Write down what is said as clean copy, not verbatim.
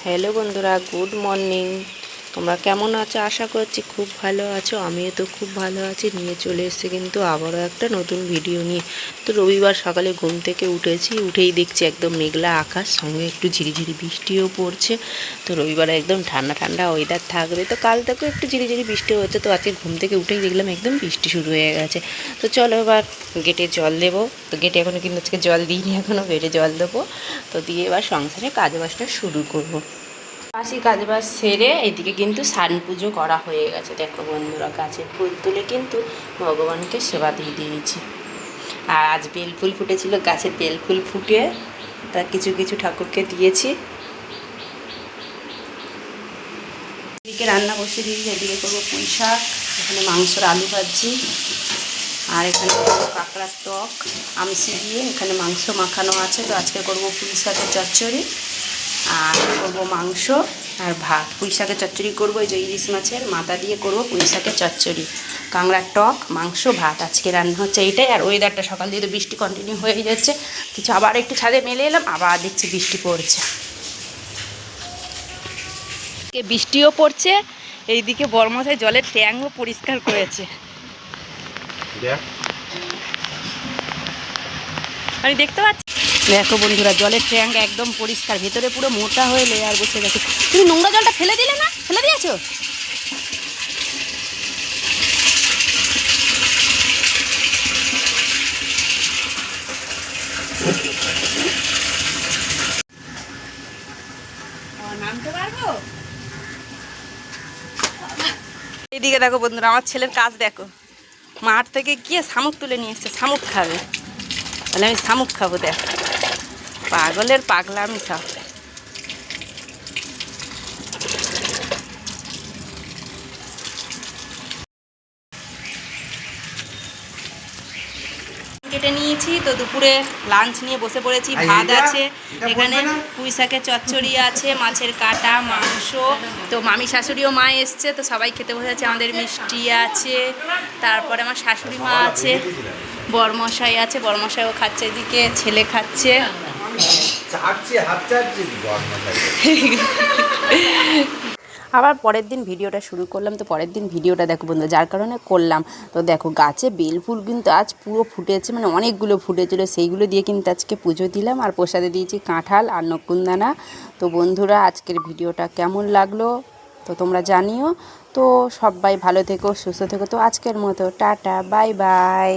Hello বন্ধুরা, good morning. তোমরা কেমন আছো? আশা করছি খুব ভালো আছো। আমিও তো খুব ভালো আছি। নিয়ে চলে এসেছি কিন্তু আবারও একটা নতুন ভিডিও নিয়ে। তো রবিবার সকালে ঘুম থেকে উঠেছি, উঠেই দেখছি একদম মেঘলা আকাশ, সঙ্গে একটু ঝিরিঝিরি বৃষ্টিও পড়ছে। তো রবিবারে একদম ঠান্ডা ঠান্ডা ওয়েদার থাকবে। তো কাল থেকেও একটু ঝিরিঝিরি বৃষ্টি হচ্ছে, তো আজকে ঘুম থেকে উঠেই দেখলাম একদম বৃষ্টি শুরু হয়ে গেছে। তো চলো এবার গেটে জল দেবো। তো গেটে এখনও কিন্তু আজকে জল দিইনি, এখনও গেটে জল দেবো। তো দিয়ে এবার সংসারে কাজবাজটা শুরু করবো। বাসি কাজবাজ সেরে এদিকে কিন্তু সান পুজো করা হয়ে গেছে। দেখো বন্ধুরা, গাছের ফুল তুলে কিন্তু ভগবানকে সেবা দিয়ে দিয়েছি। আর আজ বেলফুল ফুটেছিল, গাছের বেলফুল ফুটে তা কিছু কিছু ঠাকুরকে দিয়েছি। এদিকে রান্না বসে দিয়েছি। এদিকে করবো পুঁই শাক, এখানে মাংসর আলু ভাজি, আর এখানে করবো কাঁকড়ার টক আমসি দিয়ে। এখানে মাংস মাখানো আছে। তো আজকে করবো পুঁই শাকের চচ্চড়ি, আর করবো মাংস আর ভাত। পুঁই শাকের চচ্চড়ি করবো, এই যে ইলিশ মাছের মাথা দিয়ে করবো পুঁই শাকের চচ্চড়ি, কাঁকড়ার টক, মাংস, ভাত। আজকে রান্না হচ্ছে এইটাই। আর ওয়েদারটা সকাল দিয়ে তো বৃষ্টি কন্টিনিউ হয়ে যাচ্ছে। কিছু আবার একটু ছাদে মেলে এলাম, আবার দেখছি বৃষ্টি পড়ছে। বৃষ্টিও পড়ছে, এইদিকে বর্মশাই জলের ট্যাঙ্কও পরিষ্কার করেছে। আমি দেখতে পাচ্ছি। দেখো বন্ধুরা, জলের ট্যাঙ্ক একদম পরিষ্কার, ভেতরে পুরো মোটা হয়ে লেয়ার বসে গেছে। তুমি নোংরা জলটা ফেলে দিলে না? ফেলে দিয়েছো? নামতে পারবো? এইদিকে দেখো বন্ধুরা, আমার ছেলের কাজ দেখো। মাঠ থেকে গিয়ে শামুক তুলে নিয়ে এসছে, শামুক খাবে। তাহলে আমি শামুক খাবো। দেখ, পাগলের পাগলামি সব। কেটে নিয়েছি। তো দুপুরে লাঞ্চ নিয়ে বসে পড়েছি। ভাত আছে, এখানে পুঁই শাকের চচ্চড়ি আছে, মাছের কাটা, মাংস। তো মামি শাশুড়িও মা এসছে, তো সবাই খেতে বসেছে। আমাদের মিষ্টি আছে, তারপরে আমার শাশুড়ি মা আছে, বরমশাই আছে, বরমশাইও খাচ্ছে, এদিকে ছেলে খাচ্ছে। আবার পরের দিন ভিডিওটা শুরু করলাম। তো পরের দিন ভিডিওটা দেখো বন্ধু, যার কারণে করলাম। তো দেখো গাছে বেলফুল কিন্তু আজ পুরো ফুটেছে, মানে অনেকগুলো ফুটেছিল। সেইগুলো দিয়ে কিন্তু আজকে পুজো দিলাম। আর প্রসাদে দিয়েছি কাঁঠাল আর নকুনদানা। তো বন্ধুরা, আজকের ভিডিওটা কেমন লাগলো তো তোমরা জানিও। তো সবাই ভালো থেকো, সুস্থ থেকো। তো আজকের মতো টাটা, বাই বাই।